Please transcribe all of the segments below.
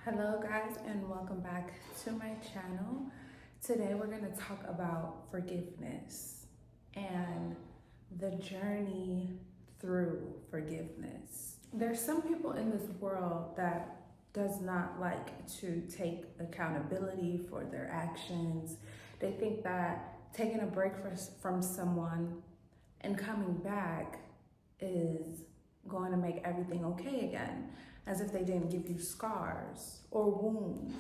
Hello guys and welcome back to my channel. Today we're going to talk about forgiveness and the journey through forgiveness. There's some people in this world that does not like to take accountability for their actions. They think that taking a break from someone and coming back is going to make everything okay again, as if they didn't give you scars or wounds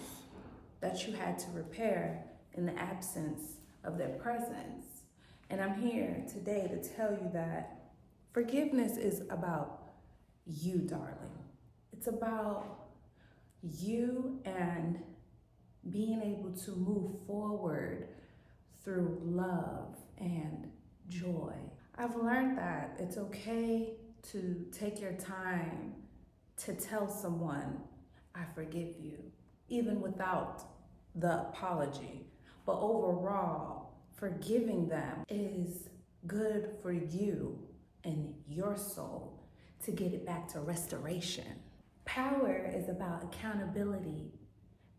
that you had to repair in the absence of their presence. And I'm here today to tell you that forgiveness is about you, darling. It's about you and being able to move forward through love and joy. I've learned that it's okay to take your time to tell someone, I forgive you, even without the apology. But overall, forgiving them is good for you and your soul to get it back to restoration. Power is about accountability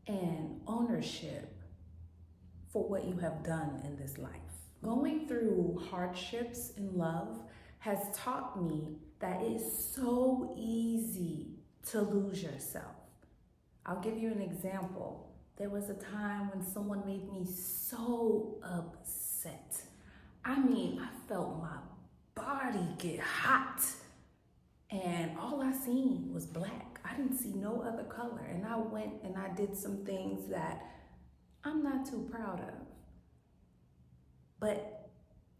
and ownership for what you have done in this life. Going through hardships in love has taught me that it's so easy to lose yourself. I'll give you an example. There was a time when someone made me so upset. I mean, I felt my body get hot and all I seen was black. I didn't see no other color. And I went and I did some things that I'm not too proud of. But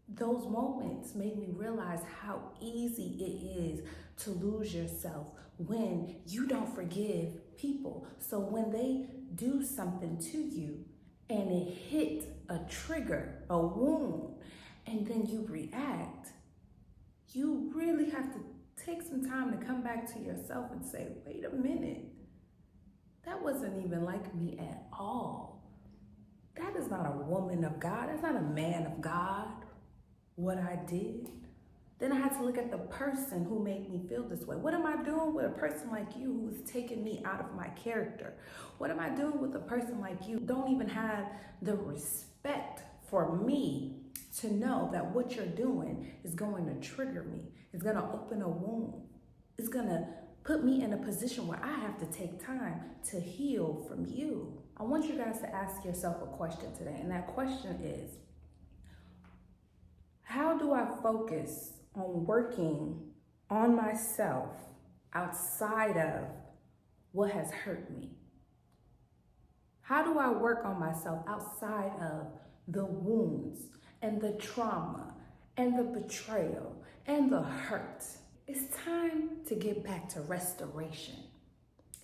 those moments made me realize how easy it is to lose yourself when you don't forgive people. So when they do something to you and it hit a trigger, a wound, and then you react, you really have to take some time to come back to yourself and say, wait a minute, that wasn't even like me at all. That is not a woman of God. That's not a man of God. What I did. Then I had to look at the person who made me feel this way. What am I doing with a person like you who's taking me out of my character? What am I doing with a person like you who don't even have the respect for me to know that what you're doing is going to trigger me? It's going to open a wound. It's going to put me in a position where I have to take time to heal from you. I want you guys to ask yourself a question today, and that question is, how do I focus on working on myself outside of what has hurt me? How do I work on myself outside of the wounds and the trauma and the betrayal and the hurt? It's time to get back to restoration.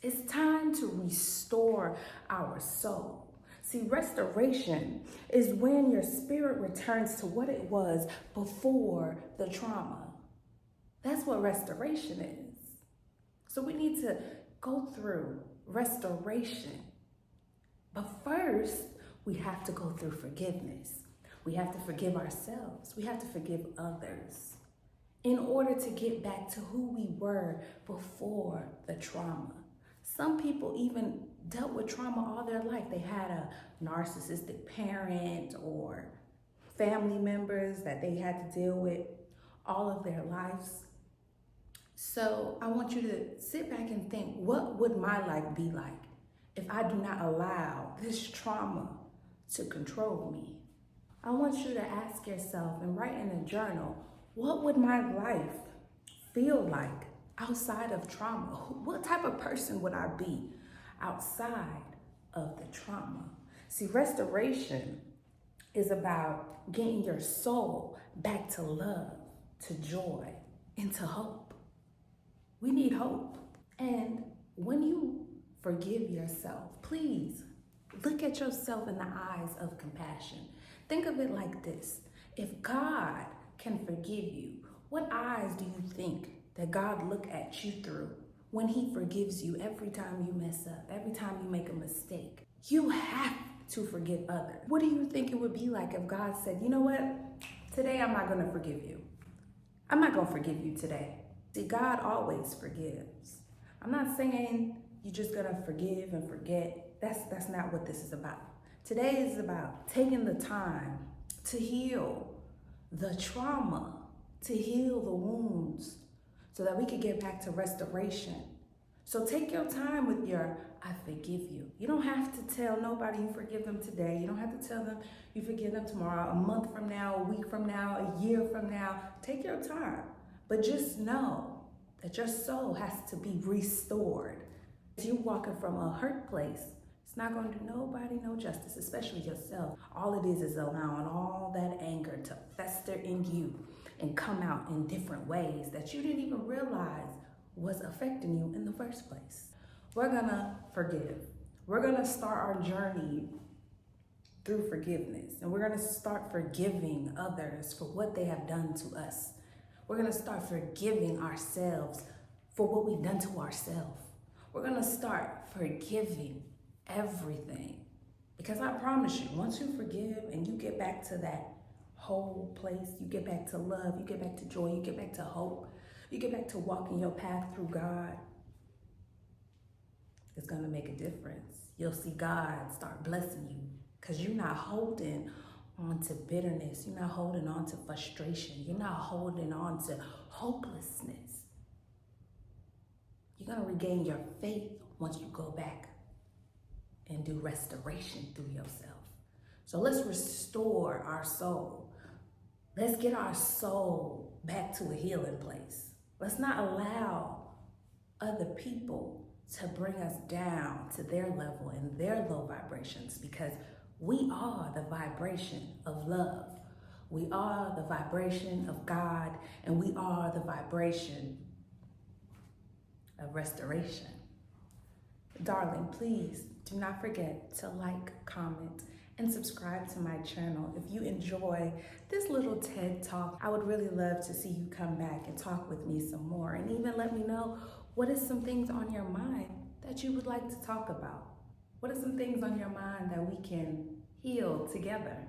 It's time to restore our soul. See, restoration is when your spirit returns to what it was before the trauma. That's what restoration is. So we need to go through restoration. But first, we have to go through forgiveness. We have to forgive ourselves. We have to forgive others in order to get back to who we were before the trauma. Some people even dealt with trauma all their life. They had a narcissistic parent or family members that they had to deal with all of their lives. So I want you to sit back and think, what would my life be like if I do not allow this trauma to control me? I want you to ask yourself and write in a journal, what would my life feel like outside of trauma? What type of person would I be outside of the trauma? See, restoration is about getting your soul back to love, to joy, and to hope. We need hope. And when you forgive yourself, please look at yourself in the eyes of compassion. Think of it like this. If God can forgive you, what eyes do you think that God look at you through when he forgives you every time you mess up, every time you make a mistake? You have to forgive others. What do you think it would be like if God said, you know what? Today I'm not going to forgive you. I'm not going to forgive you today. See, God always forgives. I'm not saying you're just gonna forgive and forget. That's not what this is about. Today is about taking the time to heal the trauma, to heal the wounds, so that we can get back to restoration. So take your time with your I forgive you. You don't have to tell nobody you forgive them today. You don't have to tell them you forgive them tomorrow, a month from now, a week from now, a year from now. Take your time. But just know that your soul has to be restored. If you're walking from a hurt place, it's not going to do nobody no justice, especially yourself. All it is allowing all that anger to fester in you and come out in different ways that you didn't even realize was affecting you in the first place. We're gonna forgive. We're gonna start our journey through forgiveness, and we're gonna start forgiving others for what they have done to us. We're gonna start forgiving ourselves for what we've done to ourselves. We're gonna start forgiving everything. Because I promise you, once you forgive and you get back to that whole place, you get back to love, you get back to joy, you get back to hope, you get back to walking your path through God, it's gonna make a difference. You'll see God start blessing you because you're not holding on to bitterness. You're not holding on to frustration. You're not holding on to hopelessness. You're gonna regain your faith once you go back and do restoration through yourself. So let's restore our soul. Let's get our soul back to a healing place. Let's not allow other people to bring us down to their level and their low vibrations, because we are the vibration of love. We are the vibration of God, and we are the vibration of restoration. Darling, please do not forget to like, comment, and subscribe to my channel. If you enjoy this little TED Talk, I would really love to see you come back and talk with me some more, and even let me know what is some things on your mind that you would like to talk about. What are some things on your mind that we can heal together?